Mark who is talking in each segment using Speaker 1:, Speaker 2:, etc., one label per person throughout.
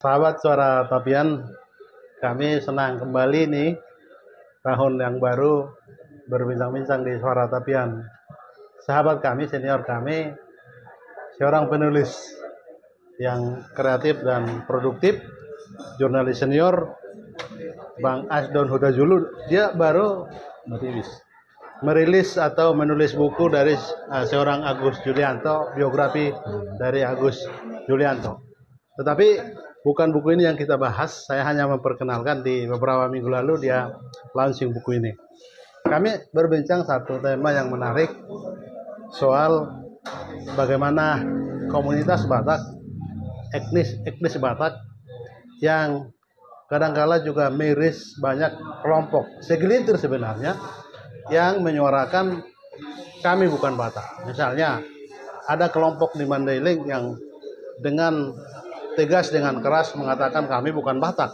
Speaker 1: Sahabat Suara Tapian, kami senang kembali nih tahun yang baru berbincang-bincang di Suara Tapian. Sahabat kami, senior kami, seorang penulis yang kreatif dan produktif, jurnalis senior, Bang Asdon Hudajulu, dia baru merilis atau menulis buku dari seorang Agus Julianto, biografi dari Agus Julianto. Tetapi bukan buku ini yang kita bahas, saya hanya memperkenalkan di beberapa minggu lalu dia launching buku ini. Kami berbincang satu tema yang menarik soal bagaimana komunitas Batak, etnis Batak yang kadangkala juga miris banyak kelompok, segelintir sebenarnya, yang menyuarakan kami bukan Batak. Misalnya ada kelompok di Mandailing yang dengan tegas, dengan keras mengatakan kami bukan Batak.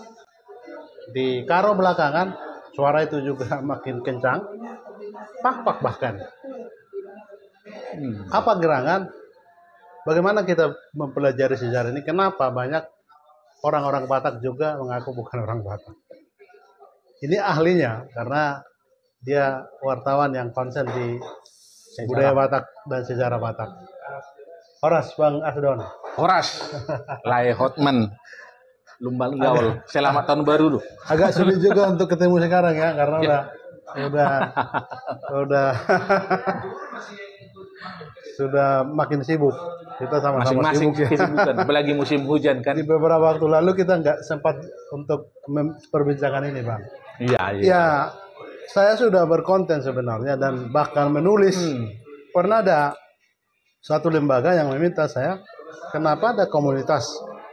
Speaker 1: Di Karo belakangan suara itu juga makin kencang, pak bahkan. Apa gerangan? Bagaimana kita mempelajari sejarah ini? Kenapa banyak orang-orang Batak juga mengaku bukan orang Batak? Ini ahlinya karena dia wartawan yang konsen di budaya Batak dan sejarah Batak. Horas, Bang Asdon.
Speaker 2: Horas, Lai Hotman, Lumbang Gaul. Selamat tahun baru,
Speaker 1: Agak sulit juga untuk ketemu sekarang ya, karena udah sudah makin sibuk. Kita sama-sama sibuk.
Speaker 2: Kesibukan, apalagi musim hujan kan.
Speaker 1: Di beberapa waktu lalu kita nggak sempat untuk perbincangan ini, Bang.
Speaker 2: Iya.
Speaker 1: Ya, saya sudah berkonten sebenarnya dan bahkan menulis. Pernah ada suatu lembaga yang meminta saya, kenapa ada komunitas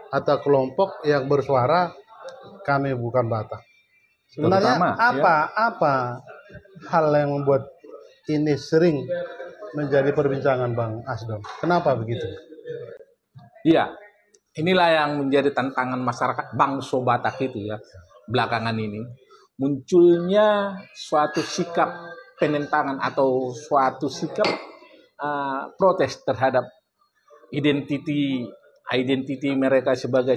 Speaker 1: atau kelompok yang bersuara kami bukan Batak. Sebenarnya apa hal yang membuat ini sering menjadi perbincangan, Bang Asdon? Kenapa begitu?
Speaker 2: Iya, inilah yang menjadi tantangan masyarakat bangsa Batak itu ya. Belakangan ini munculnya suatu sikap penentangan atau suatu sikap protes terhadap identiti mereka sebagai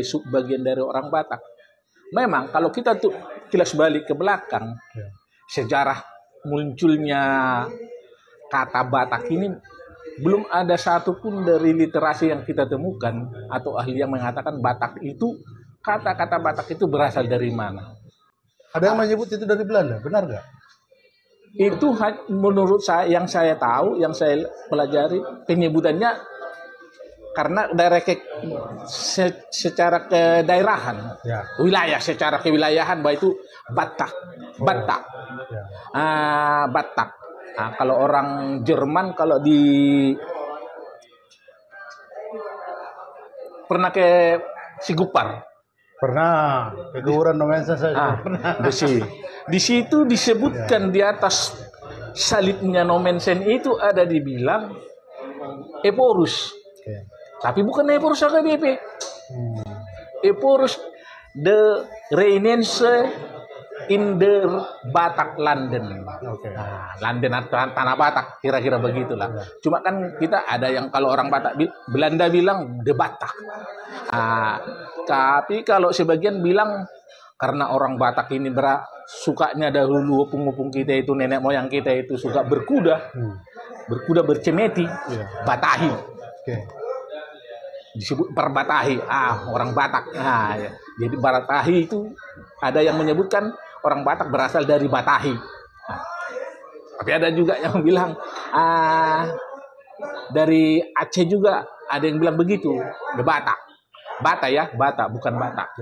Speaker 2: subbagian dari orang Batak. Memang kalau kita tuh kilas balik ke belakang, sejarah munculnya kata Batak ini belum ada satupun dari literasi yang kita temukan atau ahli yang mengatakan Batak itu, kata-kata Batak itu berasal dari mana.
Speaker 1: Ada yang menyebut itu dari Belanda, benar nggak?
Speaker 2: Itu menurut saya, yang saya tahu, yang saya pelajari, penyebutannya karena secara kedaerahan, wilayah secara kewilayahan, bahwa itu Batak. Batak. Nah, kalau orang Jerman, kalau pernah ke Sigupar.
Speaker 1: Pernah, keguguran Nomensa saya pernah.
Speaker 2: Di situ disebutkan di atas salibnya Nomensen itu ada dibilang Eporus. Tapi bukan Eporus AKBP. Eporus the Reinense in the Batak London. Nah, London atau tanah Batak, kira-kira begitulah. Cuma kan kita ada yang kalau orang Batak Belanda bilang the Batak. Tapi kalau sebagian bilang karena orang Batak ini sukanya dahulu opung-opung kita itu, nenek moyang kita itu suka berkuda bercemeti, Batahi. Disebut Perbatahi, orang Batak. Ya. Jadi Batahi itu ada yang menyebutkan orang Batak berasal dari Batahi. Tapi ada juga yang bilang dari Aceh juga ada yang bilang begitu, the Batak. Bata ya, Bata bukan Batak.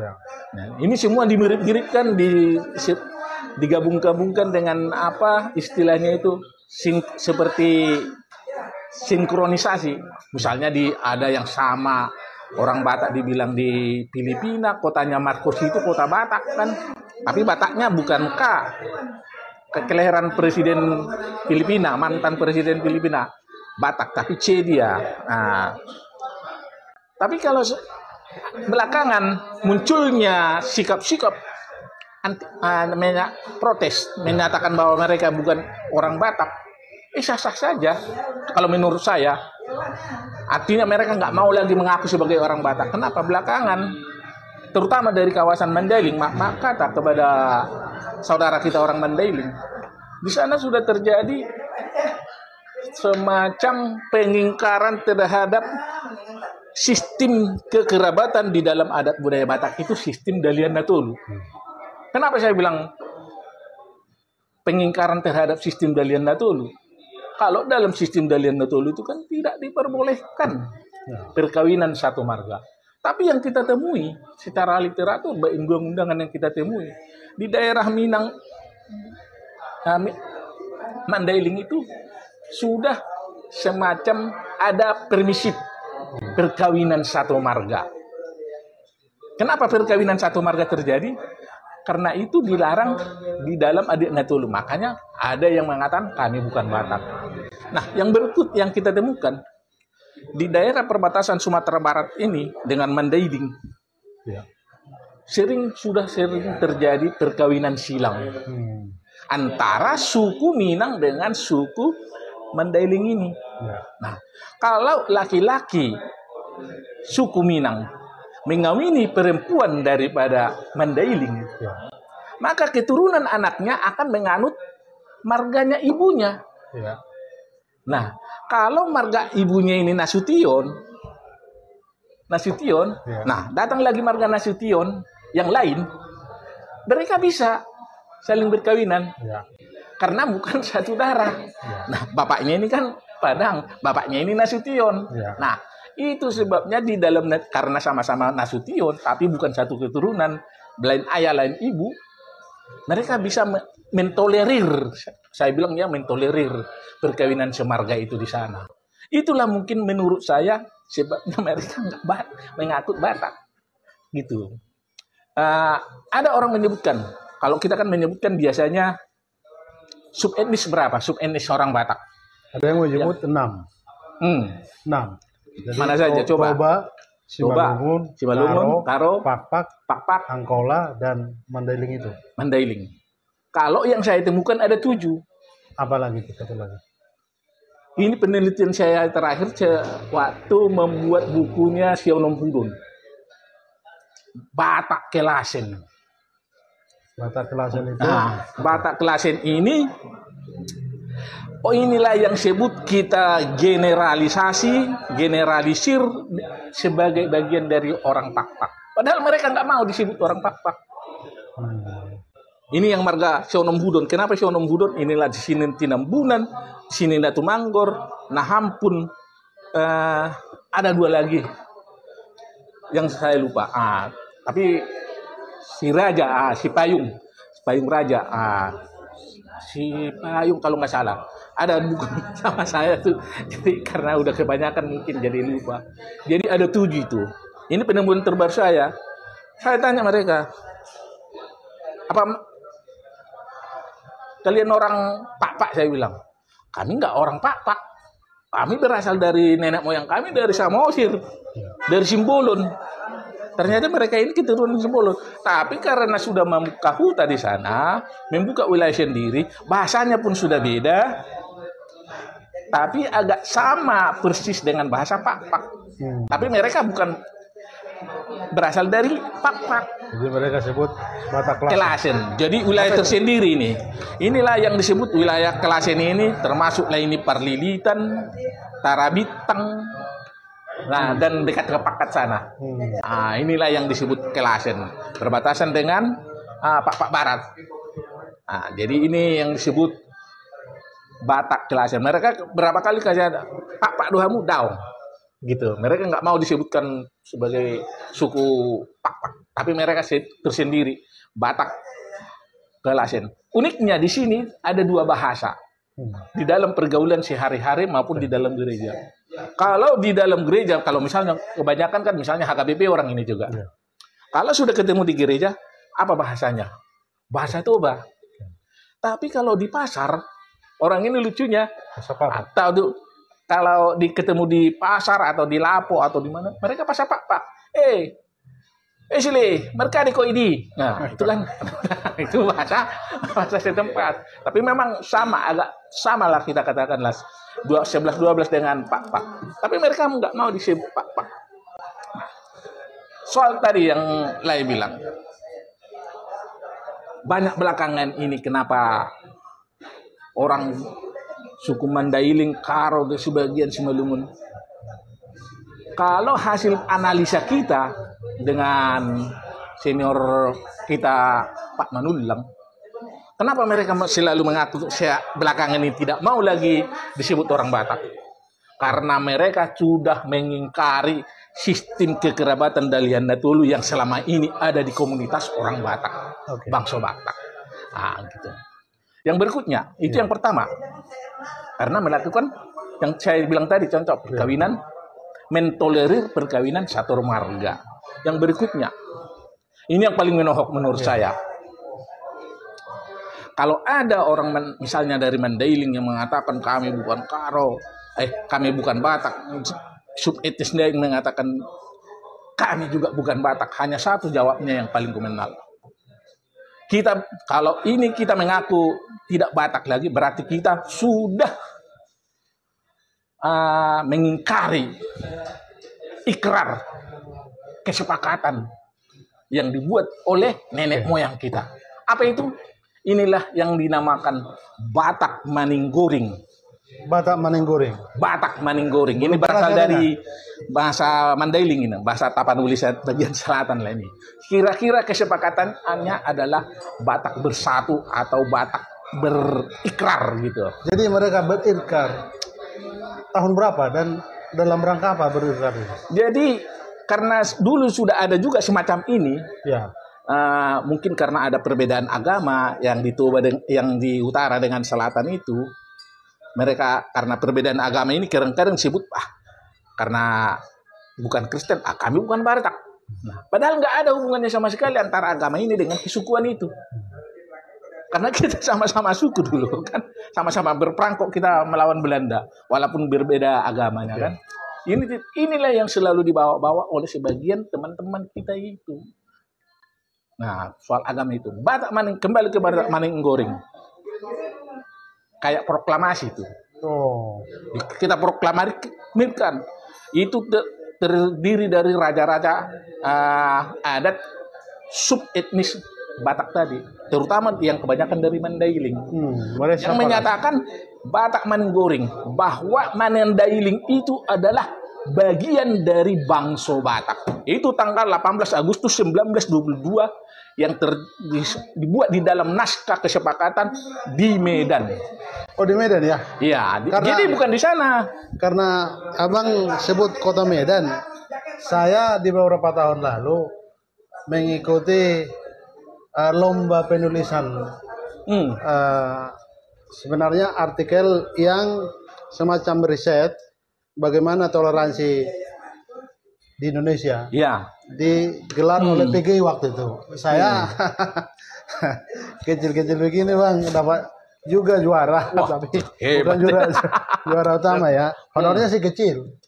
Speaker 2: Nah, ini semua dimirip-miripkan, digabung-gabungkan dengan apa istilahnya itu seperti sinkronisasi. Misalnya ada yang sama orang Batak dibilang di Filipina, kotanya Marcos itu kota Batak kan. Tapi Bataknya bukan kelahiran presiden Filipina, mantan presiden Filipina, Batak, tapi C dia. Nah, tapi kalau belakangan munculnya sikap-sikap protes menyatakan bahwa mereka bukan orang Batak, sah-sah saja kalau menurut saya. Artinya mereka nggak mau lagi mengaku sebagai orang Batak. Kenapa? Belakangan, terutama dari kawasan Mandailing, mak kata kepada saudara kita orang Mandailing, di sana sudah terjadi semacam pengingkaran terhadap sistem kekerabatan di dalam adat budaya Batak, itu sistem Dalian Natolu. Kenapa saya bilang pengingkaran terhadap sistem Dalian Natolu? Kalau dalam sistem Dalian Natolu itu kan tidak diperbolehkan perkawinan satu marga. Tapi yang kita temui secara literatur, baik undang-undangan yang kita temui di daerah Minang, Mandailing itu sudah semacam ada permisif perkawinan satu marga. Kenapa perkawinan satu marga terjadi? Karena itu dilarang di dalam adat Natolu. Makanya ada yang mengatakan kami bukan Batak. Nah, yang berikut yang kita temukan di daerah perbatasan Sumatera Barat ini dengan Mandailing, sering terjadi perkawinan silang antara suku Minang dengan suku Mandailing ini. Nah, kalau laki-laki suku Minang mengawini perempuan daripada Mandailing, maka keturunan anaknya akan menganut marganya ibunya. Nah, kalau marga ibunya ini Nasution, nah datang lagi marga Nasution yang lain, mereka bisa saling berkawinan karena bukan satu darah. Nah, bapaknya ini kan Padang, bapaknya ini Nasution. Nah, itu sebabnya di dalam, karena sama-sama Nasution tapi bukan satu keturunan, lain ayah lain ibu, mereka bisa mentolerir, saya bilang ya mentolerir perkawinan semarga itu di sana. Itulah mungkin menurut saya sebabnya mereka nggak mengaku Batak gitu. Ada orang menyebutkan, kalau kita kan menyebutkan biasanya subetnis berapa? Subetnis orang Batak.
Speaker 1: Ada yang menyebut 6. 6. Jadi,
Speaker 2: mana saja? Coba.
Speaker 1: Simalungun, Karo,
Speaker 2: Pakpak,
Speaker 1: Angkola, dan Mandailing itu.
Speaker 2: Mandailing. Kalau yang saya temukan ada 7.
Speaker 1: Apa lagi? Satu lagi.
Speaker 2: Ini penelitian saya terakhir waktu membuat bukunya Sionom Hudon. Batak Kelasen.
Speaker 1: Batak Kelasen itu.
Speaker 2: Nah, Batak Kelasen ini, inilah yang sebut kita generalisir sebagai bagian dari orang Pakpak. Padahal mereka nggak mau disebut orang Pakpak. Ini yang marga Sionom Hudon. Kenapa Sionom Hudon? Inilah di sini Tinambunan, di sini Datu Manggor, Nahampun, ada 2 lagi yang saya lupa. Tapi si Raja, si Payung Raja, si Payung kalau nggak salah. Ada bukan sama saya tuh, jadi karena udah kebanyakan mungkin jadi lupa. Jadi ada 7 itu. Ini penemuan terbaru saya. Saya tanya mereka, apa kalian orang Pakpak? Saya bilang, kami nggak orang Pakpak. Kami berasal dari nenek moyang kami dari Samosir, dari Simbolon. Ternyata mereka ini keturunan Simbolon. Tapi karena sudah membuka hutan di sana, membuka wilayah sendiri, bahasanya pun sudah beda. Tapi agak sama persis dengan bahasa Pakpak. Tapi mereka bukan berasal dari Pakpak.
Speaker 1: Jadi mereka sebut Batak
Speaker 2: Kelasen. Jadi wilayah tersendiri ini. Inilah yang disebut wilayah Kelasen ini, termasuklah ini Parlilitan, Tarabitang, nah dan dekat ke Pakat sana. Inilah yang disebut Kelasen, berbatasan dengan Pakpak Barat. Jadi ini yang disebut Batak Kelasen. Mereka berapa kali kasih Pakpak dohamu daung gitu. Mereka nggak mau disebutkan sebagai suku Pakpak, tapi mereka tersendiri Batak Kelasen. Uniknya di sini ada 2 bahasa di dalam pergaulan sehari-hari maupun di dalam gereja. Kalau di dalam gereja, kalau misalnya kebanyakan kan misalnya HKBP orang ini juga. Kalau sudah ketemu di gereja, apa bahasanya? Bahasa Toba. Tapi kalau di pasar, orang ini lucunya, atau kalau ketemu di pasar atau di Lapo atau di mana, mereka bahasa Pakpak. Sile, mereka ko ini. Nah, itu kan itu bahasa setempat. Tapi memang agak sama lah kita katakanlah 11-12 dengan Pak. Tapi mereka nggak mau disebut Pak. Soal tadi yang Lai bilang, banyak belakangan ini kenapa orang suku Mandailing, Karo, sebagian Simalungun. Kalau hasil analisa kita dengan senior kita Pak Manulang, kenapa mereka selalu mengaku saya belakangan ini tidak mau lagi disebut orang Batak? Karena mereka sudah mengingkari sistem kekerabatan Dalian Natulu yang selama ini ada di komunitas orang Batak, bangsa Batak. Nah, gitu. Yang berikutnya, itu yang pertama. Karena melakukan yang saya bilang tadi, contoh perkawinan, mentolerir perkawinan satu marga. Yang berikutnya, ini yang paling menohok menurut saya. Kalau ada orang misalnya dari Mandailing yang mengatakan kami bukan Karo, kami bukan Batak, subetnis yang mengatakan kami juga bukan Batak, hanya satu jawabnya yang paling kumenal. Kalau ini kita mengaku tidak Batak lagi, berarti kita sudah mengingkari ikrar kesepakatan yang dibuat oleh nenek moyang kita. Apa itu? Inilah yang dinamakan Batak Maninggoring.
Speaker 1: Batak Maninggoring.
Speaker 2: Batak Maninggoring. Ini berasal dari bahasa Mandailing ini, bahasa Tapanuli bagian selatan lah ini. Kira-kira kesepakatannya adalah Batak bersatu atau Batak berikrar gitu.
Speaker 1: Jadi mereka berikrar. Tahun berapa dan dalam rangka apa berikrar itu?
Speaker 2: Jadi karena dulu sudah ada juga semacam ini,
Speaker 1: ya.
Speaker 2: Mungkin karena ada perbedaan agama yang di utara dengan selatan itu, mereka karena perbedaan agama ini kadang-kadang disebut karena bukan Kristen, kami bukan Batak. Nah, padahal nggak ada hubungannya sama sekali antara agama ini dengan kesukuan itu. Karena kita sama-sama suku dulu kan, sama-sama berperang kok kita melawan Belanda, walaupun berbeda agamanya kan. Inilah yang selalu dibawa-bawa oleh sebagian teman-teman kita itu. Nah, soal agama itu, kembali ke Batak Maninggoring, kayak proklamasi itu. Kita proklamirkan itu terdiri dari raja-raja adat subetnis Batak tadi, terutama yang kebanyakan dari Mandailing, yang menyatakan Batak Maninggoring bahwa Mandailing itu adalah bagian dari bangsa Batak. Itu tanggal 18 Agustus 1922 yang dibuat di dalam naskah kesepakatan di Medan.
Speaker 1: Oh, di Medan ya?
Speaker 2: Iya, jadi bukan di sana.
Speaker 1: Karena Abang sebut kota Medan, saya di beberapa tahun lalu mengikuti lomba penulisan. Sebenarnya artikel yang semacam riset bagaimana toleransi di Indonesia.
Speaker 2: Ya.
Speaker 1: Digelar oleh PGI waktu itu. Saya kecil-kecil begini Bang, dapat juga juara.
Speaker 2: Wah,
Speaker 1: tapi bukan juara utama ya. Honornya sih kecil.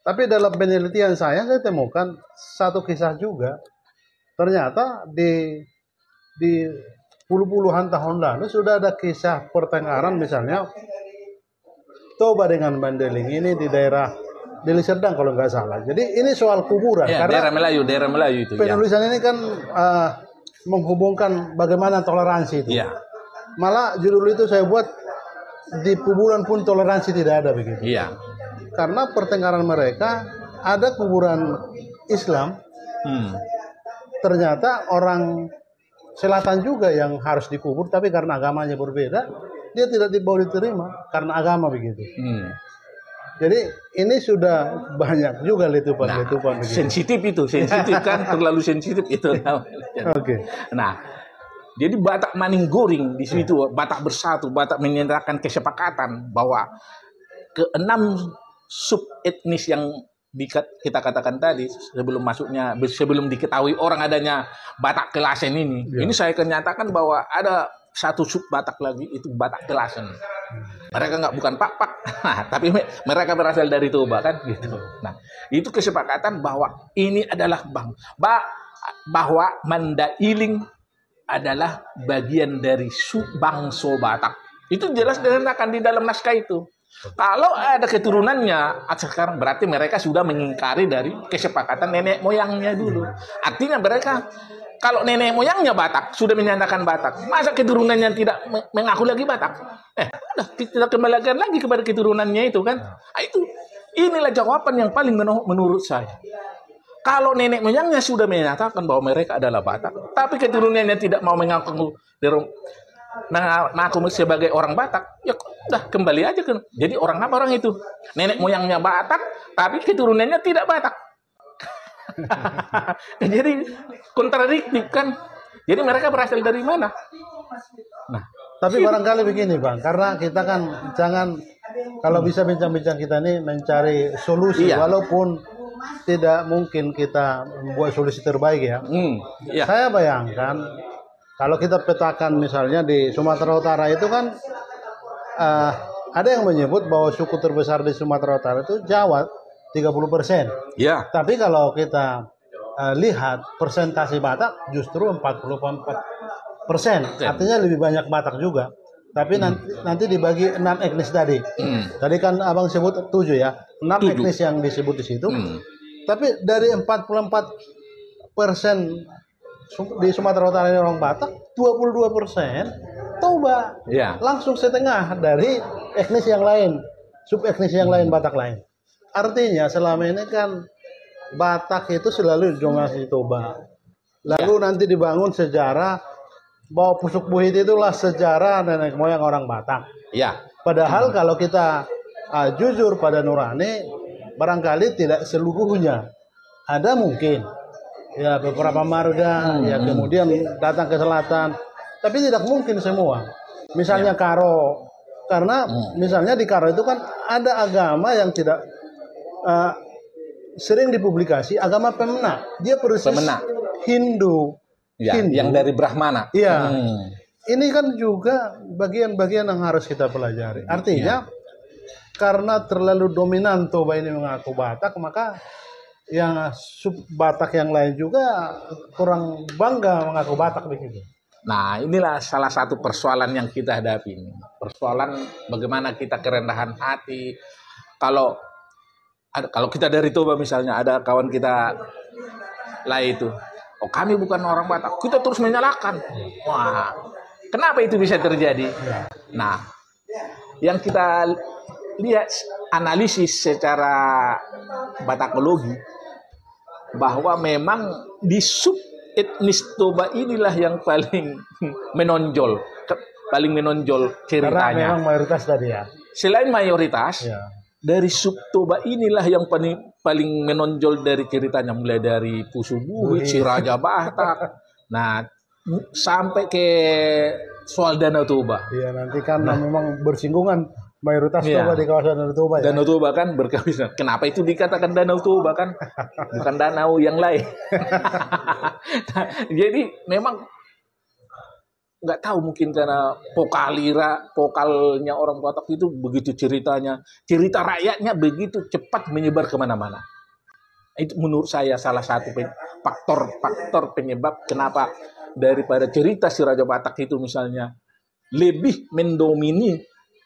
Speaker 1: Tapi dalam penelitian saya temukan satu kisah juga. Ternyata di puluhan tahun lalu sudah ada kisah pertengkaran, misalnya Toba dengan Mandailing ini di daerah Deli Serdang kalau nggak salah. Jadi ini soal kuburan.
Speaker 2: Ya,
Speaker 1: karena
Speaker 2: daerah Melayu itu.
Speaker 1: Penulisan ini kan menghubungkan bagaimana toleransi itu.
Speaker 2: Ya.
Speaker 1: Malah judul itu saya buat di kuburan pun toleransi tidak ada begitu.
Speaker 2: Iya.
Speaker 1: Karena pertengkaran mereka ada kuburan Islam. Ternyata orang selatan juga yang harus dikubur, tapi karena agamanya berbeda, dia tidak diterima karena agama begitu. Jadi ini sudah banyak juga letupan-letupan.
Speaker 2: Sensitif kan, terlalu sensitif itu.
Speaker 1: Oke.
Speaker 2: Nah, jadi Batak Maninggoring di situ, Batak bersatu, Batak menyatakan kesepakatan bahwa keenam subetnis yang kita katakan tadi sebelum diketahui orang adanya Batak Kelasen ini. Ini saya kenyatakan bahwa ada satu sub Batak lagi, itu Batak Kelasen. Mereka bukan Pak, tapi mereka berasal dari Toba kan gitu. Nah, itu kesepakatan bahwa ini adalah bahwa Mandailing adalah bagian dari bangsa Batak. Itu jelas dinyatakan di dalam naskah itu. Kalau ada keturunannya, sekarang berarti mereka sudah mengingkari dari kesepakatan nenek moyangnya dulu. Artinya mereka, kalau nenek moyangnya Batak, sudah menyatakan Batak, masa keturunannya tidak mengaku lagi Batak? Udah, kita kembalikan lagi kepada keturunannya itu kan. Inilah jawaban yang paling menurut saya. Kalau nenek moyangnya sudah menyatakan bahwa mereka adalah Batak, tapi keturunannya tidak mau mengaku sebagai orang Batak, ya udah kembali aja kan. Jadi orang apa orang itu? Nenek moyangnya Batak, tapi keturunannya tidak Batak. Jadi kontradiktif kan. Jadi mereka berasal dari mana? Nah,
Speaker 1: tapi barangkali begini Bang, karena kita kan jangan, kalau bisa bincang-bincang kita ini mencari solusi, walaupun tidak mungkin kita membuat solusi terbaik ya. Saya bayangkan kalau kita petakan misalnya di Sumatera Utara itu kan ada yang menyebut bahwa suku terbesar di Sumatera Utara itu Jawa 30%.
Speaker 2: Ya.
Speaker 1: Tapi kalau kita lihat persentase Batak justru 44%. Artinya lebih banyak Batak juga. Tapi nanti dibagi 6 etnis tadi. Tadi kan Abang sebut 7 ya. 6 etnis yang disebut di situ. Tapi dari 44% di Sumatera Utara ini orang Batak, 22% Toba. Langsung setengah dari etnis yang lain, sub etnis yang lain, Batak lain. Artinya selama ini kan Batak itu selalu didominasi Toba. Lalu nanti dibangun sejarah bahwa Pusuk Buhit itulah sejarah nenek moyang orang Batak. Padahal kalau kita jujur pada nurani, barangkali tidak seluruhnya. Ada mungkin ya beberapa marga yang kemudian datang ke selatan, tapi tidak mungkin semua. Misalnya Karo, karena misalnya di Karo itu kan ada agama yang tidak sering dipublikasi, agama Pemna. Dia persis Hindu. Hindu.
Speaker 2: Yang dari Brahmana.
Speaker 1: Ini kan juga bagian-bagian yang harus kita pelajari. Artinya karena terlalu dominan Toba ini mengaku Batak, maka yang sub Batak yang lain juga kurang bangga mengaku Batak begitu.
Speaker 2: Nah, inilah salah satu persoalan yang kita hadapi ini. Persoalan bagaimana kita kerendahan hati. Kalau kita dari Toba misalnya, ada kawan kita lain itu, kami bukan orang Batak, kita terus menyalahkan. Wah, kenapa itu bisa terjadi? Nah, yang kita lihat analisis secara Batakologi bahwa memang di sub etnis Toba inilah yang paling menonjol ceritanya.
Speaker 1: Karena memang mayoritas tadi ya.
Speaker 2: Selain mayoritas, dari sub Toba inilah yang paling menonjol dari ceritanya, mulai dari Pusuk Buhit, si Raja Batak, nah sampai ke soal Danau Toba.
Speaker 1: Iya, nanti kan memang bersinggungan. Mayoritas Toba di kawasan Danau Toba ya.
Speaker 2: Danau Toba kan berkawasan. Kenapa itu dikatakan Danau Toba kan? Bukan danau yang lain. Jadi memang nggak tahu, mungkin karena pokalnya orang Batak itu begitu ceritanya. Cerita rakyatnya begitu cepat menyebar kemana-mana. Itu menurut saya salah satu faktor penyebab kenapa daripada cerita si Raja Batak itu misalnya lebih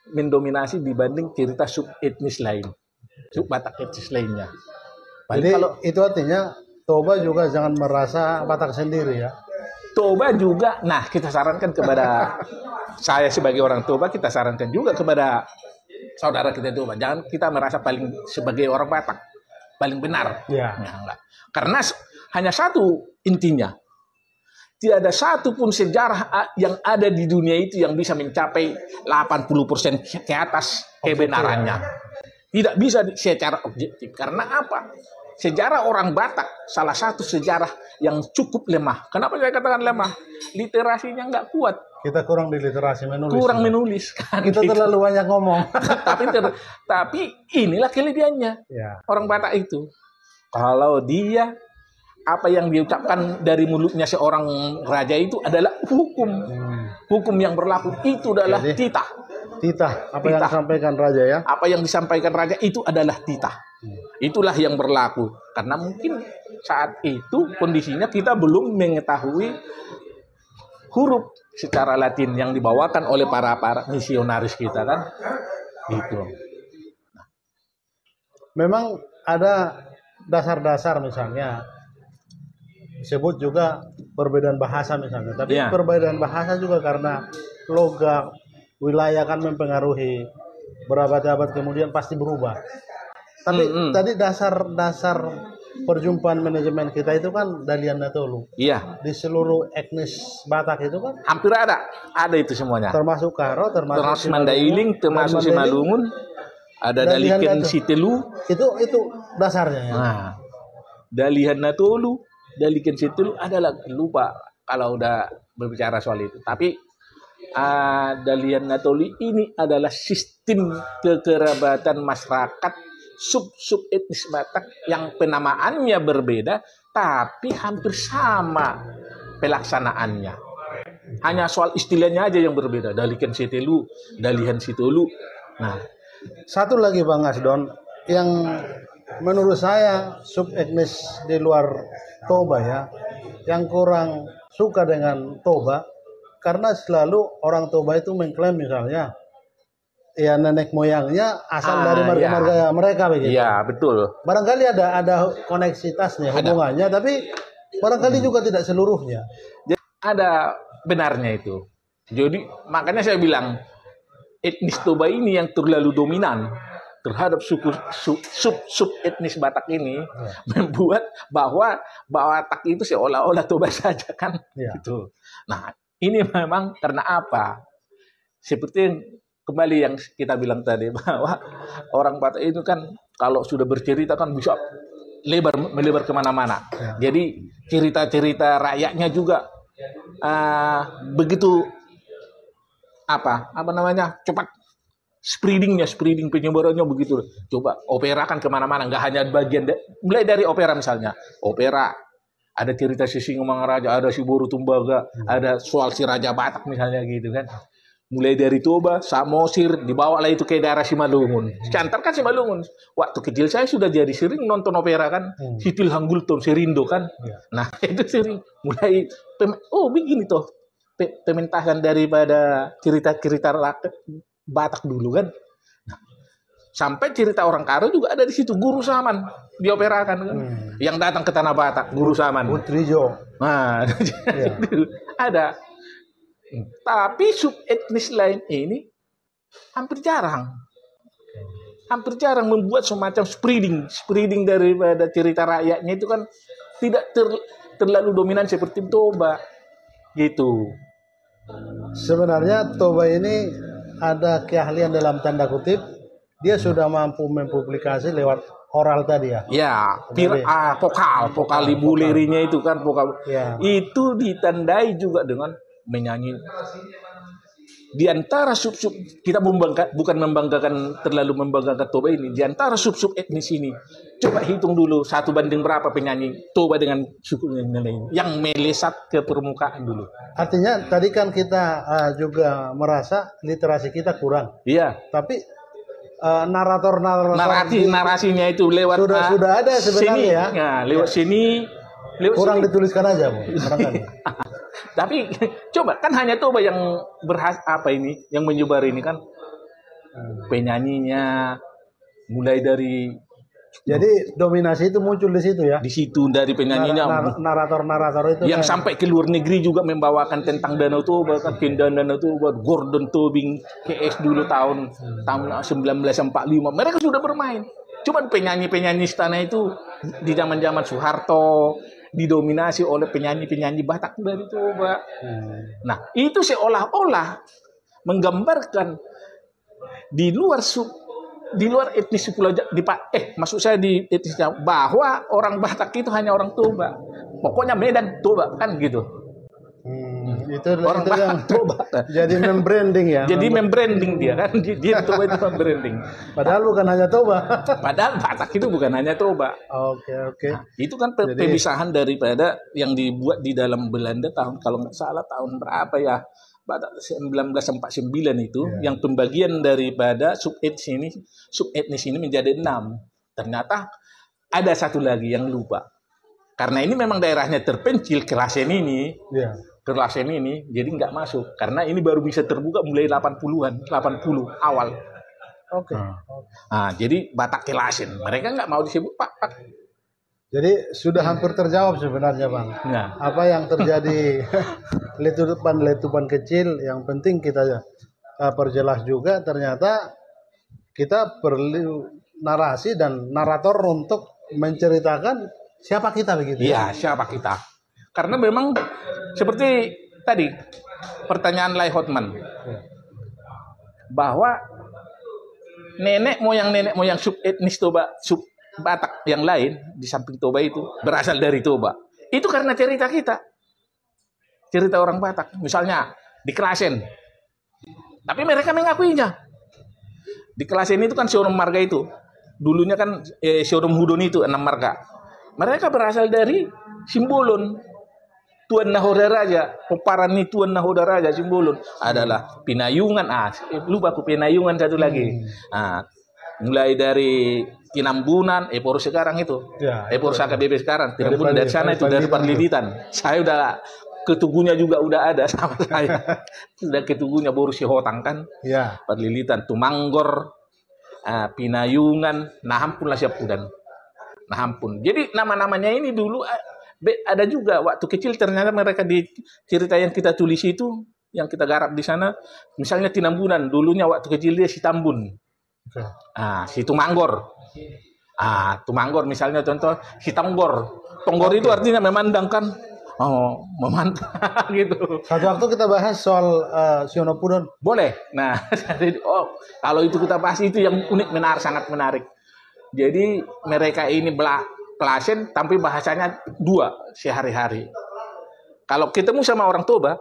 Speaker 2: mendominasi dibanding cerita sub etnis lain, sub Batak etnis lainnya.
Speaker 1: Jadi itu artinya Toba juga jangan merasa Batak sendiri ya.
Speaker 2: Toba juga, nah kita sarankan kepada saya sebagai orang Toba, kita sarankan juga kepada saudara kita Toba, jangan kita merasa paling sebagai orang Batak paling benar. Enggak. Karena hanya satu intinya. Tidak ada satu pun sejarah yang ada di dunia itu yang bisa mencapai 80% ke atas kebenarannya. Tidak bisa secara objektif. Karena apa? Sejarah orang Batak salah satu sejarah yang cukup lemah. Kenapa saya katakan lemah? Literasinya nggak kuat.
Speaker 1: Kita kurang di literasi menulis.
Speaker 2: Kurang menulis. Kan?
Speaker 1: Kita terlalu banyak ngomong.
Speaker 2: tapi inilah kelebihannya. Orang Batak itu. Kalau dia apa yang diucapkan dari mulutnya seorang raja itu adalah hukum. Hukum yang berlaku itu adalah titah.
Speaker 1: Titah, apa yang disampaikan raja ya?
Speaker 2: Apa yang disampaikan raja itu adalah titah. Itulah yang berlaku. Karena mungkin saat itu kondisinya kita belum mengetahui huruf secara Latin yang dibawakan oleh para misionaris kita kan. Gitu.
Speaker 1: Memang ada dasar-dasar misalnya. Disebut juga perbedaan bahasa misalnya. Tapi perbedaan bahasa juga karena logam wilayah kan mempengaruhi, berabad-abad kemudian pasti berubah. Tapi tadi dasar perjumpaan manajemen kita itu kan Dalian Natolu.
Speaker 2: Iya.
Speaker 1: Di seluruh etnis Batak itu kan
Speaker 2: hampir ada itu semuanya.
Speaker 1: Termasuk Karo, termasuk
Speaker 2: Mandailing, termasuk Simalungun, ada Dalikan Sitelu.
Speaker 1: Itu dasarnya ya.
Speaker 2: Nah, Dalian Natolu, Dalikan Sitelu adalah lupa kalau udah berbicara soal itu. Tapi Dalian Natoli ini adalah sistem kekerabatan masyarakat sub etnis Batak yang penamaannya berbeda tapi hampir sama pelaksanaannya. Hanya soal istilahnya aja yang berbeda. Dalikan Sitelu, Dalihan Sitolu. Nah,
Speaker 1: satu lagi Bang Asdon yang menurut saya sub etnis di luar Toba ya, yang kurang suka dengan Toba. Karena selalu orang Toba itu mengklaim misalnya, ya nenek moyangnya asal dari marga mereka begitu.
Speaker 2: Iya betul.
Speaker 1: Barangkali ada koneksitasnya, hubungannya, tapi barangkali juga tidak seluruhnya.
Speaker 2: Jadi, ada benarnya itu. Jadi makanya saya bilang etnis Toba ini yang terlalu dominan terhadap sub etnis Batak ini membuat bahwa Batak itu seolah-olah Toba saja kan. Gitu. Nah. Ini memang karena apa? Seperti yang kembali yang kita bilang tadi bahwa orang Batak itu kan kalau sudah bercerita kan bisa melebar kemana-mana. Jadi cerita-cerita rakyatnya juga begitu cepat spreading penyebarannya begitu. Coba opera kan kemana-mana, nggak hanya bagian mulai dari opera misalnya opera. Ada cerita si Singamangaraja, ada si Boru Tumbaga, ada soal si Raja Batak misalnya gitu kan. Mulai dari Toba, Samosir, dibawalah itu ke daerah Simalungun. Cantar kan Simalungun. Waktu kecil saya sudah jadi sering nonton opera kan. Sitil Hanggultom, Serindo kan. Nah itu sering. Mulai, begini toh. Pementasan daripada cerita-cerita Batak dulu kan. Sampai cerita orang Karo juga ada di situ. Guru Saman dioperakan kan. Yang datang ke Tanah Batak, Guru Saman.
Speaker 1: Putrijo.
Speaker 2: Nah, ada. Tapi sub etnis lain ini hampir jarang. Hampir jarang membuat semacam spreading daripada cerita rakyatnya itu kan tidak terlalu dominan seperti Toba. Gitu.
Speaker 1: Sebenarnya Toba ini ada keahlian dalam tanda kutip. Dia sudah mampu mempublikasi lewat oral tadi ya.
Speaker 2: Ya, vokal ibu lirinya itu kan vokal.
Speaker 1: Ya.
Speaker 2: Itu ditandai juga dengan menyanyi. Di antara sub kita bukan terlalu membanggakan Toba ini. Di antara sub etnis ini, coba hitung dulu 1 banding berapa penyanyi Toba dengan suku lain yang melesat ke permukaan dulu.
Speaker 1: Artinya tadi kan kita juga merasa literasi kita kurang.
Speaker 2: Iya.
Speaker 1: Tapi narasinya
Speaker 2: itu lewat
Speaker 1: sudah ada sebenarnya
Speaker 2: sini,
Speaker 1: ya.
Speaker 2: Nah, lewat sini
Speaker 1: kurang dituliskan aja Bu.
Speaker 2: Tapi coba kan hanya Toba yang yang menyebar ini kan penyanyinya mulai dari. Jadi
Speaker 1: dominasi itu muncul di situ ya.
Speaker 2: Di situ dari penyanyinya.
Speaker 1: Narator itu
Speaker 2: yang sampai ke luar negeri juga membawakan tentang Danau Toba, kan Danau Toba, Gordon Tobing, KS dulu tahun 1945. Mereka sudah bermain. Cuman penyanyi-penyanyi istana itu di zaman-zaman Soeharto didominasi oleh penyanyi-penyanyi Batak dari Toba. Nah, itu seolah-olah menggambarkan di luar etnis Pulau maksud saya di etnisnya bahwa orang Batak itu hanya orang Toba. Pokoknya Medan Toba kan gitu. Orang
Speaker 1: itu yang
Speaker 2: Batak Toba.
Speaker 1: jadi membranding ya.
Speaker 2: Jadi membranding dia kan, dia Toba itu membranding.
Speaker 1: Padahal bukan hanya Toba.
Speaker 2: Padahal Batak itu bukan hanya Toba.
Speaker 1: Oke.
Speaker 2: Nah, itu kan pemisahan daripada yang dibuat di dalam Belanda tahun, kalau nggak salah tahun berapa ya, Batak 1949 itu, yang pembagian daripada subetnis ini menjadi 6. Ternyata ada satu lagi yang lupa. Karena ini memang daerahnya terpencil, Klasen ini, jadi nggak masuk. Karena ini baru bisa terbuka mulai 80 awal.
Speaker 1: Oke.
Speaker 2: Nah, jadi Batak Klasen, mereka nggak mau disebut Pak.
Speaker 1: Jadi sudah hampir terjawab sebenarnya, Bang.
Speaker 2: Nah.
Speaker 1: Apa yang terjadi letupan kecil, yang penting kita perjelas juga, ternyata kita perlu narasi dan narator untuk menceritakan siapa kita begitu.
Speaker 2: Iya, siapa kita. Karena memang seperti tadi pertanyaan Lai Hotman, bahwa nenek moyang subetnis Toba, Batak yang lain di samping Toba itu berasal dari Toba. Itu karena cerita kita. Cerita orang Batak. Misalnya di Klasen. Tapi mereka mengakuinya. Di Klasen itu kan Sionom Marga itu. Dulunya kan Sionom Hudon itu 6 marga. Mereka berasal dari Simbolon. Tuan Nahoda Raja. Peparani Tuan Nahoda Raja Simbolon adalah Pinayungan. Lupa aku Pinayungan satu lagi. Mulai dari Tinambunan, Epor sekarang itu. Epor KBB sekarang. Tinambunan dari sana itu dari Parliditan. Saya udah ketugunya juga udah ada sama saya. Sudah ketugunya baru si Hotang kan. Parliditan, Tumanggor, Pinayungan, Nahampun lah Siapudan. Nah ampun. Jadi nama-namanya ini dulu ada juga waktu kecil, ternyata mereka di cerita yang kita tulis itu, yang kita garap di sana, misalnya Tinambunan, dulunya waktu kecil dia si Tambun. Si Tumanggor. Tumanggor misalnya contoh si Tonggor. Tonggor itu artinya memandangkan. Memantau gitu.
Speaker 1: Satu waktu kita bahas soal Sionopudon.
Speaker 2: Boleh. Nah, kalau itu kita bahas itu yang unik, sangat menarik. Jadi mereka ini Klasen, tapi bahasanya 2 sehari-hari. Kalau ketemu sama orang Toba,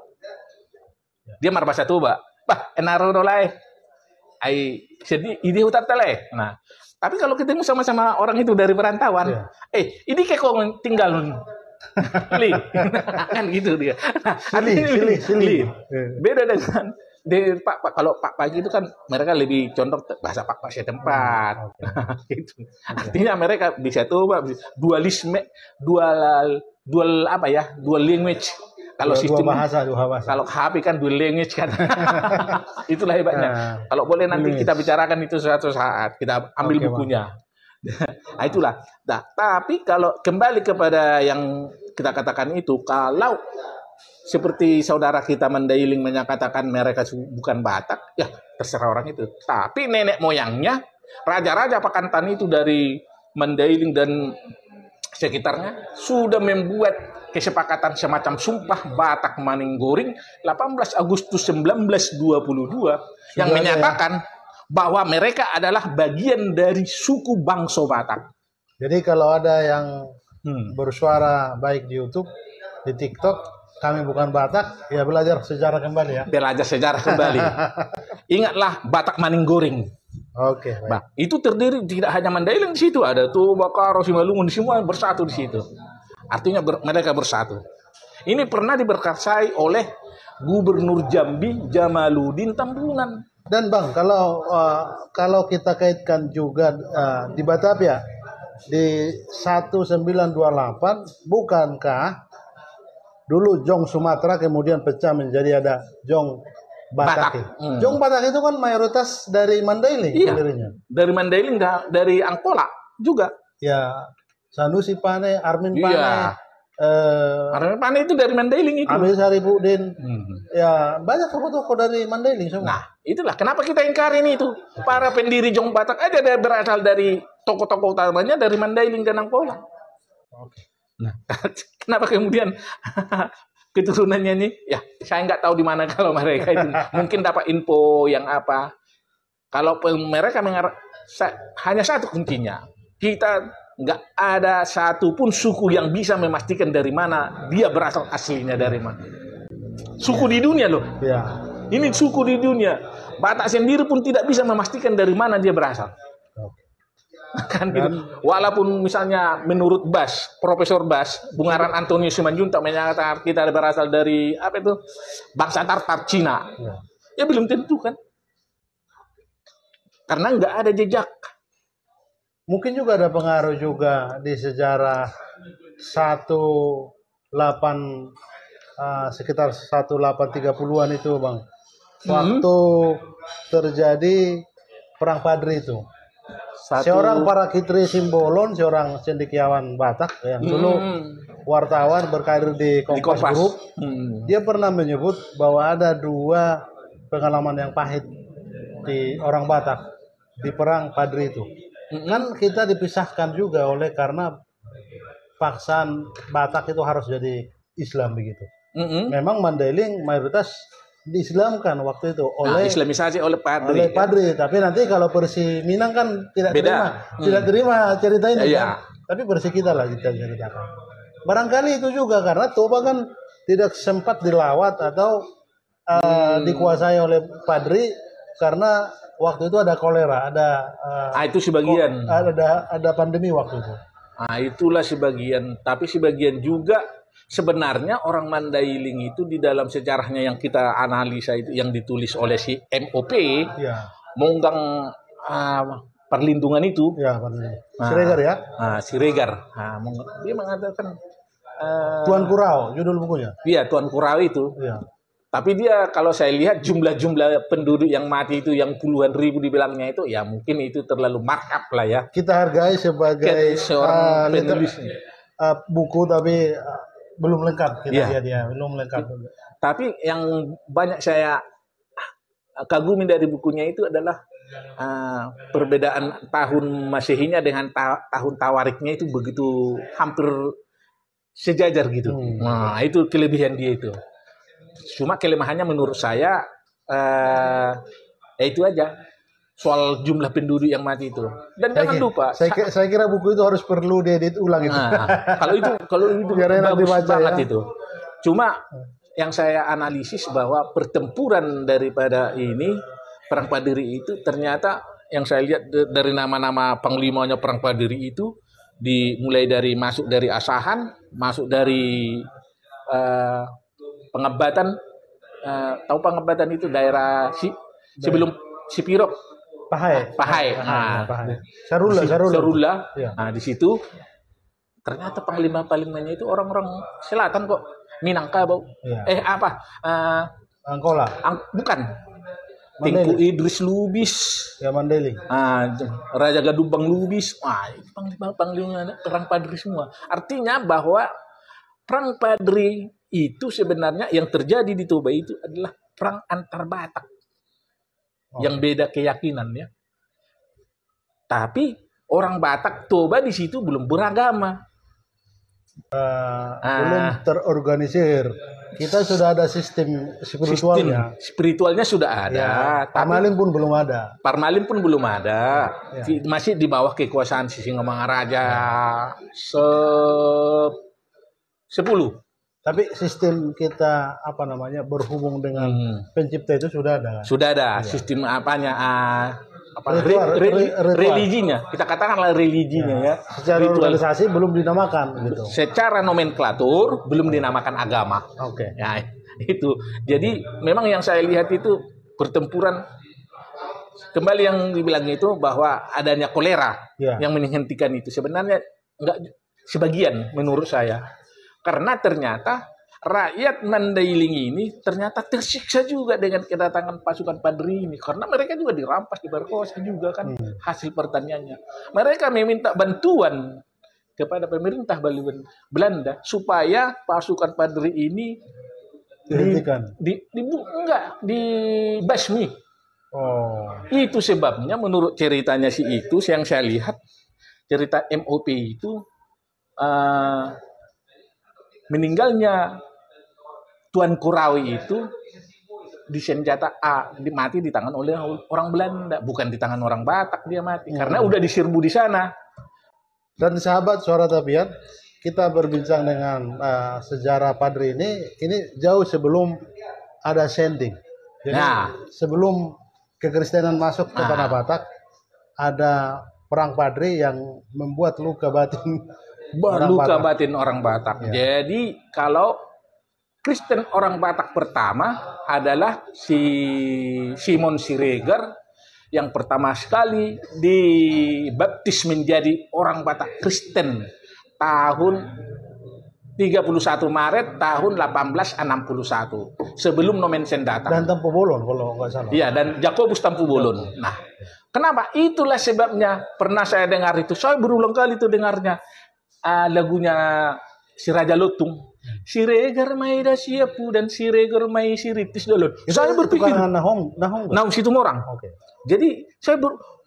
Speaker 2: dia berbahasa Toba. Enarolai. Jadi ide hutat tele. Nah, tapi kalau ketemu sama orang itu dari perantauan, ini kayak kok tinggal Li. Kan gitu dia. Sili. Beda dengan Pak kalau Pak Pagi itu kan mereka lebih condong bahasa Pak setempat. Gitu. Artinya mereka bisa tuh dualisme, dual language. Kalau sistem
Speaker 1: dua bahasa.
Speaker 2: Kalau HP kan dual language kan. Itulah hebatnya. Kalau boleh nanti kita bicarakan itu suatu saat, kita ambil bukunya. Itulah. Tapi kalau kembali kepada yang kita katakan itu, kalau seperti saudara kita Mandailing menyatakan mereka bukan Batak, ya terserah orang itu. Tapi nenek moyangnya, raja-raja Pakantan itu dari Mandailing dan sekitarnya sudah membuat kesepakatan semacam sumpah Batak Maninggoring 18 Agustus 1922 yang menyatakan bahwa mereka adalah bagian dari suku bangsa Batak.
Speaker 1: Jadi kalau ada yang bersuara baik di YouTube, di TikTok, kami bukan Batak, ya belajar sejarah kembali ya.
Speaker 2: Belajar sejarah kembali. Ingatlah Batak Maninggoring.
Speaker 1: Oke.
Speaker 2: Itu terdiri tidak hanya Mandailing di situ, ada Toba, Karo, Simalungun, semua bersatu di situ. Artinya mereka bersatu. Ini pernah diberkasai oleh Gubernur Jambi Jamaluddin Tambunan.
Speaker 1: Dan Bang, kalau kita kaitkan juga di Batavia di 1928, bukankah dulu Jong Sumatera kemudian pecah menjadi ada Jong Batak. Jong Batak itu kan mayoritas dari Mandailing.
Speaker 2: Iya, dari Mandailing, dari Angkola juga.
Speaker 1: Ya, Sanusi Pane, Armin Pane.
Speaker 2: Iya. Armin Pane itu dari Mandailing itu.
Speaker 1: Amir Saripudin. Ya, banyak tokoh-tokoh dari Mandailing semua.
Speaker 2: Nah, itulah kenapa kita ingkarin itu. Para pendiri Jong Batak aja berasal dari tokoh-tokoh utamanya dari Mandailing dan Angkola.
Speaker 1: Oke.
Speaker 2: Nah, kenapa kemudian keturunannya ini? Ya, saya nggak tahu di mana kalau mereka itu. Mungkin dapat info yang apa. Kalau mereka hanya satu kuncinya. Kita nggak ada satupun suku yang bisa memastikan dari mana dia berasal aslinya dari mana. Suku di dunia loh.
Speaker 1: Ya.
Speaker 2: Ini suku di dunia. Batak sendiri pun tidak bisa memastikan dari mana dia berasal. Kan gitu. Walaupun misalnya menurut Profesor Bas, Bungaran Antonius Simanjuntak menyatakan kita berasal dari apa itu? Bangsa Tartar Cina. Ya belum tentu kan. Karena nggak ada jejak.
Speaker 1: Mungkin juga ada pengaruh juga di sejarah 18 sekitar 1830-an itu, Bang. Waktu terjadi perang Padri itu. Seorang Parakitri Simbolon, seorang cendekiawan Batak yang dulu wartawan berkarir di Kompas Group, dia pernah menyebut bahwa ada 2 pengalaman yang pahit di orang Batak di perang Padri itu. Kan kita dipisahkan juga karena paksaan Batak itu harus jadi Islam begitu. Memang Mandailing mayoritas diislamkan waktu itu oleh
Speaker 2: Islamisasi oleh Padri.
Speaker 1: Tapi nanti kalau Persi Minang kan tidak terima cerita ini. Kan? Tapi Persi kita lah kita ceritakan. Barangkali itu juga karena Toba kan tidak sempat dilawat atau dikuasai oleh Padri karena waktu itu ada kolera, ada
Speaker 2: itu sebagian.
Speaker 1: Ada pandemi waktu itu.
Speaker 2: Itulah sebagian. Tapi sebagian juga sebenarnya orang Mandailing itu di dalam sejarahnya yang kita analisa itu yang ditulis oleh si MOP, Monggang perlindungan itu.
Speaker 1: Ya, Siregar ya.
Speaker 2: Siregar. Dia mengatakan
Speaker 1: Tuan Kurau, judul bukunya.
Speaker 2: Iya, Tuan Kurau itu.
Speaker 1: Ya.
Speaker 2: Tapi dia kalau saya lihat jumlah penduduk yang mati itu yang puluhan ribu dibilangnya itu ya mungkin itu terlalu markup lah ya.
Speaker 1: Kita hargai sebagai
Speaker 2: seorang penulis
Speaker 1: buku tapi belum lengkap dia belum lengkap.
Speaker 2: Tapi yang banyak saya kagumi dari bukunya itu adalah perbedaan tahun Masehinya dengan tahun Tawariknya itu begitu hampir sejajar gitu. Nah, itu kelebihan dia itu. Cuma kelemahannya menurut saya itu aja soal jumlah penduduk yang mati itu. Dan jangan lupa,
Speaker 1: saya kira buku itu harus perlu diedit ulang itu.
Speaker 2: Kalau itu bagus banget
Speaker 1: ya.
Speaker 2: itu. Cuma yang saya analisis bahwa pertempuran daripada ini perang Padri itu ternyata yang saya lihat dari nama-nama panglimanya perang Padri itu dimulai dari masuk dari Asahan, masuk dari Pengebatan, tahu Pengebatan itu daerah sebelum Sipirok, Pahai. Sarula. Ya. Nah, di situ ternyata panglima-panglimanya itu orang-orang selatan kok, Minangkabau. Ya.
Speaker 1: Angkola.
Speaker 2: Bukan. Tengku Idris Lubis.
Speaker 1: Ya, Mandailing.
Speaker 2: Raja Gadubang Lubis. Panglima perang Padri semua. Artinya bahwa perang Padri itu sebenarnya yang terjadi di Toba itu adalah perang antar Batak yang beda keyakinan ya. Tapi orang Batak Toba di situ belum beragama,
Speaker 1: belum terorganisir. Kita sudah ada sistem spiritualnya.
Speaker 2: Spiritualnya sudah ada. Ya,
Speaker 1: Parmalin pun belum ada.
Speaker 2: Ya. Masih di bawah kekuasaan Sisingamangaraja 10. Tapi
Speaker 1: sistem kita berhubung dengan pencipta itu sudah ada.
Speaker 2: Sudah ada. Ya. Sistem religinya. Kita katakanlah religinya ya.
Speaker 1: Secara organisasi belum dinamakan gitu.
Speaker 2: Secara nomenklatur belum dinamakan agama.
Speaker 1: Oke.
Speaker 2: Ya, itu. Jadi memang yang saya lihat itu pertempuran kembali yang dibilang itu bahwa adanya kolera yang menghentikan itu sebenarnya enggak sebagian menurut saya. Karena ternyata rakyat Mandailing ini ternyata tersiksa juga dengan kedatangan pasukan Padri ini. Karena mereka juga dirampas, diperkosa juga kan hasil pertaniannya. Mereka meminta bantuan kepada pemerintah Belanda supaya pasukan Padri ini dibasmi. Itu sebabnya menurut ceritanya itu yang saya lihat, cerita MOP itu meninggalnya Tuan Kurawi itu disenjata mati di tangan oleh orang Belanda, bukan di tangan orang Batak dia mati karena udah diserbu di sana.
Speaker 1: Dan sahabat Suara Tabiat, kita berbincang dengan sejarah Padri ini jauh sebelum ada sending. Jadi
Speaker 2: Nah.
Speaker 1: sebelum kekristenan masuk ke tanah Batak, ada perang padri yang membuat luka batin
Speaker 2: luka batin orang Batak. Ya. Jadi kalau Kristen orang Batak pertama adalah si Simon Siregar yang pertama sekali dibaptis menjadi orang Batak Kristen tahun 31 Maret tahun 1861 sebelum Nomensen datang.
Speaker 1: Dan Tampu Bolon kalau nggak salah.
Speaker 2: Iya, dan Jakobus Tampu Bolon. Nah, kenapa? Itulah sebabnya pernah saya dengar itu. Saya berulang kali itu dengarnya lagunya si Raja Lutung. Siregar mai da siapu dan siregar mai siritis dolon. Saya berpikir
Speaker 1: nahong
Speaker 2: situ orang.
Speaker 1: Oke.
Speaker 2: Jadi saya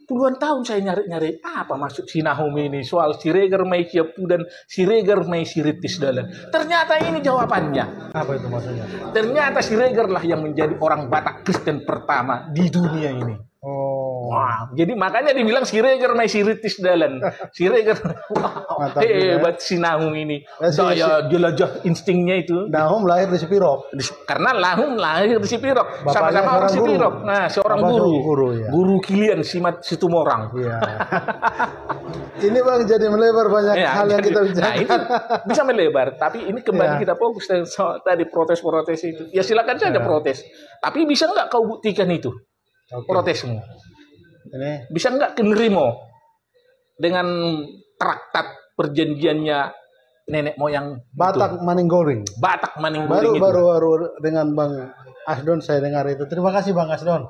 Speaker 2: puluhan tahun saya nyari apa maksud si Nahum ini soal Siregar mai siapu dan Siregar mai siritis dolon. Ternyata ini jawabannya.
Speaker 1: Apa itu maksudnya?
Speaker 2: Ternyata Siregar lah yang menjadi orang Batak Kristen pertama di dunia ini.
Speaker 1: Oh.
Speaker 2: Wah, jadi makanya dibilang Siregar mai siritis dalan. Siregar hebat si Nahum ini. Daya jelajah instingnya itu.
Speaker 1: Nahum lahir di Sipirok.
Speaker 2: Karena Nahum lahir di Sipirok. Sama-sama orang Sipirok. Nah, seorang guru.
Speaker 1: Ya.
Speaker 2: Guru Kilian Situmorang.
Speaker 1: Iya. Ini Bang jadi melebar banyak hal yang kita bicarakan.
Speaker 2: Nah, itu bisa melebar, tapi ini kembali kita fokus tadi protes-protes itu. Ya silakan saja protes. Tapi bisa nggak kau buktikan itu? Protesmu.
Speaker 1: Ini
Speaker 2: bisa nggak kenerimo dengan traktat perjanjiannya nenek moyang
Speaker 1: Batak Maninggoring.
Speaker 2: Batak Maninggoring
Speaker 1: baru dengan Bang Asdon saya dengar itu. Terima kasih Bang Asdon.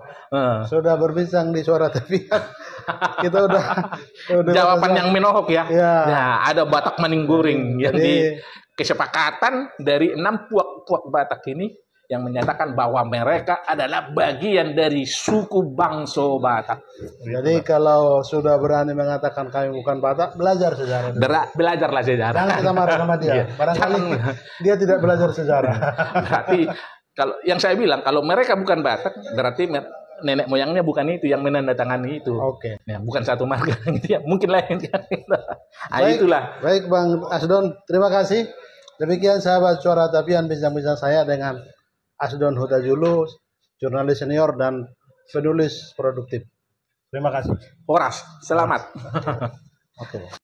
Speaker 1: Sudah berbincang di Suara Tepian. Kita udah
Speaker 2: jawaban yang menohok ya.
Speaker 1: Ya,
Speaker 2: ada Batak Maninggoring. Jadi kesepakatan dari 6 puak-puak Batak ini yang menyatakan bahwa mereka adalah bagian dari suku Bangso Batak.
Speaker 1: Jadi kalau sudah berani mengatakan kami bukan Batak, belajar sejarah.
Speaker 2: Belajarlah sejarah.
Speaker 1: Jangan kita marah sama dia. Barangkali dia tidak belajar sejarah.
Speaker 2: Berarti kalau yang saya bilang kalau mereka bukan Batak, berarti nenek moyangnya bukan itu yang menandatangani itu.
Speaker 1: Oke.
Speaker 2: Ya, bukan satu marga gitu ya. Mungkin lain. Itulah.
Speaker 1: Baik Bang Asdon, terima kasih. Demikian sahabat Suara Tepian bincang-bincang saya dengan Asdon Hudajulu, jurnalis senior dan penulis produktif. Terima kasih.
Speaker 2: Horas, selamat.
Speaker 1: Oke.